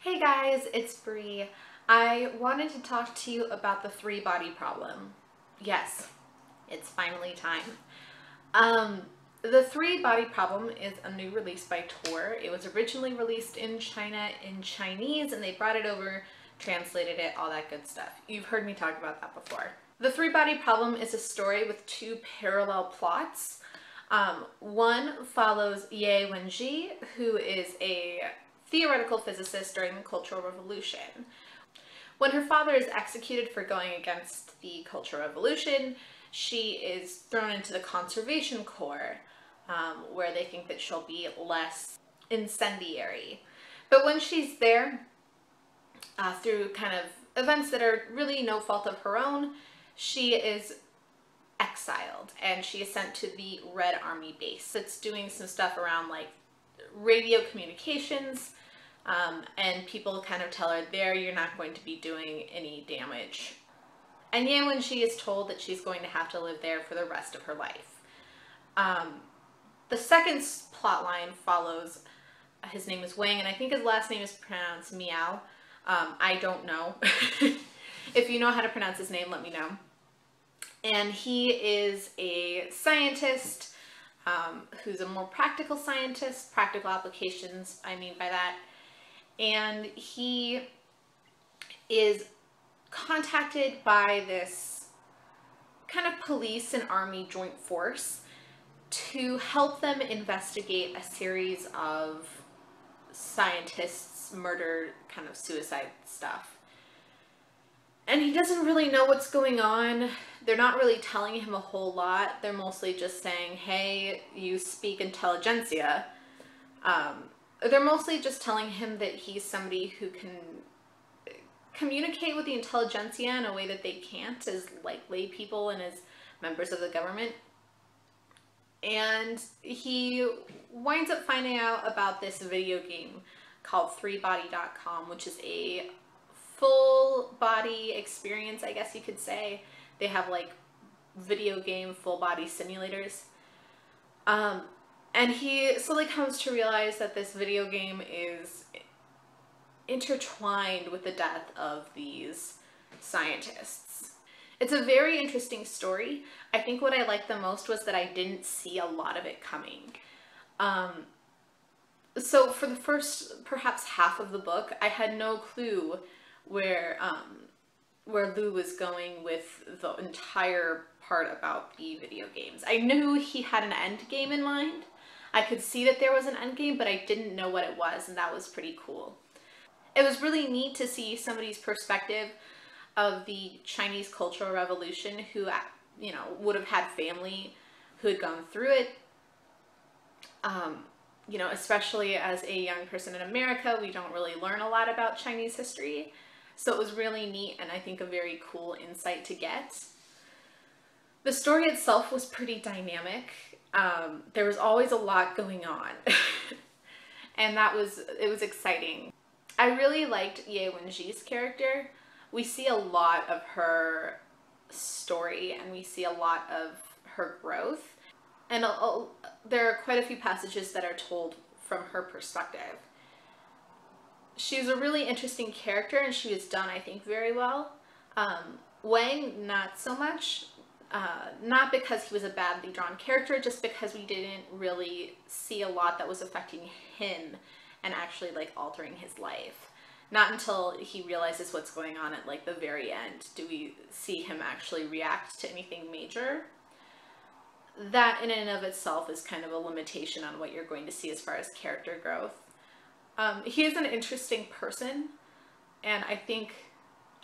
Hey guys, it's Bree. I wanted to talk to you about the three body problem. Yes, it's finally time. The three body problem is a new release by Tor. It was originally released in China in Chinese and they brought it over, translated it, all that good stuff. You've heard me talk about that before. The three body problem is a story with two parallel plots. One follows Ye Wenji, who is a theoretical physicist during the Cultural Revolution. When her father is executed for going against the Cultural Revolution, she is thrown into the Conservation Corps, where they think that she'll be less incendiary. But when she's there, through kind of events that are really no fault of her own, she is exiled and she is sent to the Red Army base. It's doing some stuff around like radio communications, and people kind of tell her, there, you're not going to be doing any damage. And yeah, when she is told that she's going to have to live there for the rest of her life. The second plot line follows, his name is Wang, and I think his last name is pronounced Miao. I don't know. If you know how to pronounce his name, let me know. And he is a scientist, who's a more practical scientist, practical applications, I mean by that. And he is contacted by this kind of police and army joint force to help them investigate a series of scientists' murder, kind of suicide stuff. And he doesn't really know what's going on. They're not really telling him a whole lot. They're mostly just saying, hey, you speak intelligentsia. They're mostly just telling him that he's somebody who can communicate with the intelligentsia in a way that they can't as like lay people and as members of the government. And he winds up finding out about this video game called 3body.com, which is a full body experience, I guess you could say. They have like video game full body simulators. And he slowly comes to realize that this video game is intertwined with the death of these scientists. It's a very interesting story. I think what I liked the most was that I didn't see a lot of it coming. So for the first perhaps half of the book, I had no clue where Liu was going with the entire part about the video games. I knew he had an end game in mind. I could see that there was an end game, but I didn't know what it was, and that was pretty cool. It was really neat to see somebody's perspective of the Chinese Cultural Revolution who, you know, would have had family who had gone through it. You know, especially as a young person in America, we don't really learn a lot about Chinese history. So it was really neat and I think a very cool insight to get. The story itself was pretty dynamic. There was always a lot going on and it was exciting. I really liked Ye Wenji's character. We see a lot of her story and we see a lot of her growth. And there are quite a few passages that are told from her perspective. She's a really interesting character and she was done, I think, very well. Wang, not so much. Not because he was a badly drawn character, just because we didn't really see a lot that was affecting him and actually like altering his life. Not until he realizes what's going on at like the very end do we see him actually react to anything major. That in and of itself is kind of a limitation on what you're going to see as far as character growth. He is an interesting person, and I think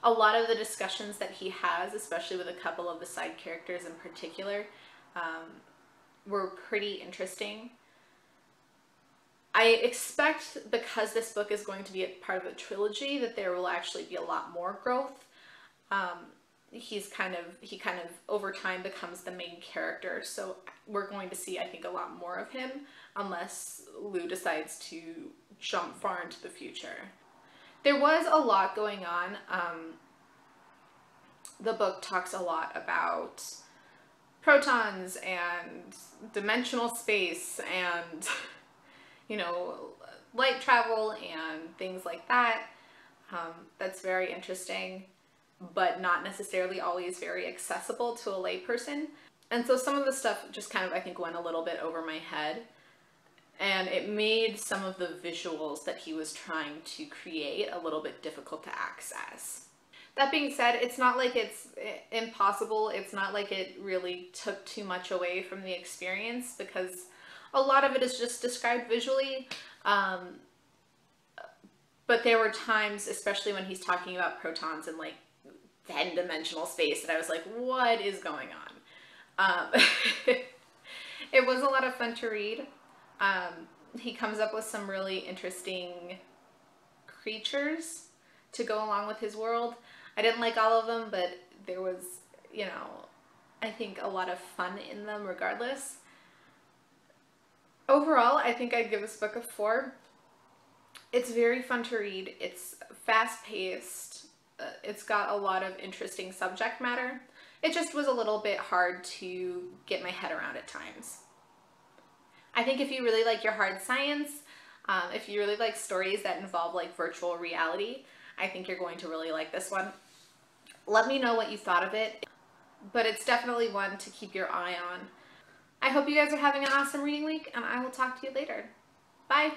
a lot of the discussions that he has, especially with a couple of the side characters in particular, were pretty interesting. I expect, because this book is going to be a part of a trilogy, that there will actually be a lot more growth. He kind of over time becomes the main character, so we're going to see, I think, a lot more of him unless Liu decides to jump far into the future. There was a lot going on. The book talks a lot about protons and dimensional space and, you know, light travel and things like that. That's very interesting, but not necessarily always very accessible to a layperson. And so some of the stuff just kind of, I think, went a little bit over my head, and it made some of the visuals that he was trying to create a little bit difficult to access. That being said, it's not like it's impossible. It's not like it really took too much away from the experience, because a lot of it is just described visually. But there were times, especially when he's talking about protons in like 10-dimensional space, that I was like, what is going on? It was a lot of fun to read. He comes up with some really interesting creatures to go along with his world. I didn't like all of them, but there was, you know, I think a lot of fun in them regardless. Overall, I think I'd give this book a 4. It's very fun to read. It's fast-paced. It's got a lot of interesting subject matter. It just was a little bit hard to get my head around at times. I think if you really like your hard science, if you really like stories that involve like virtual reality, I think you're going to really like this one. Let me know what you thought of it, but it's definitely one to keep your eye on. I hope you guys are having an awesome reading week, and I will talk to you later. Bye!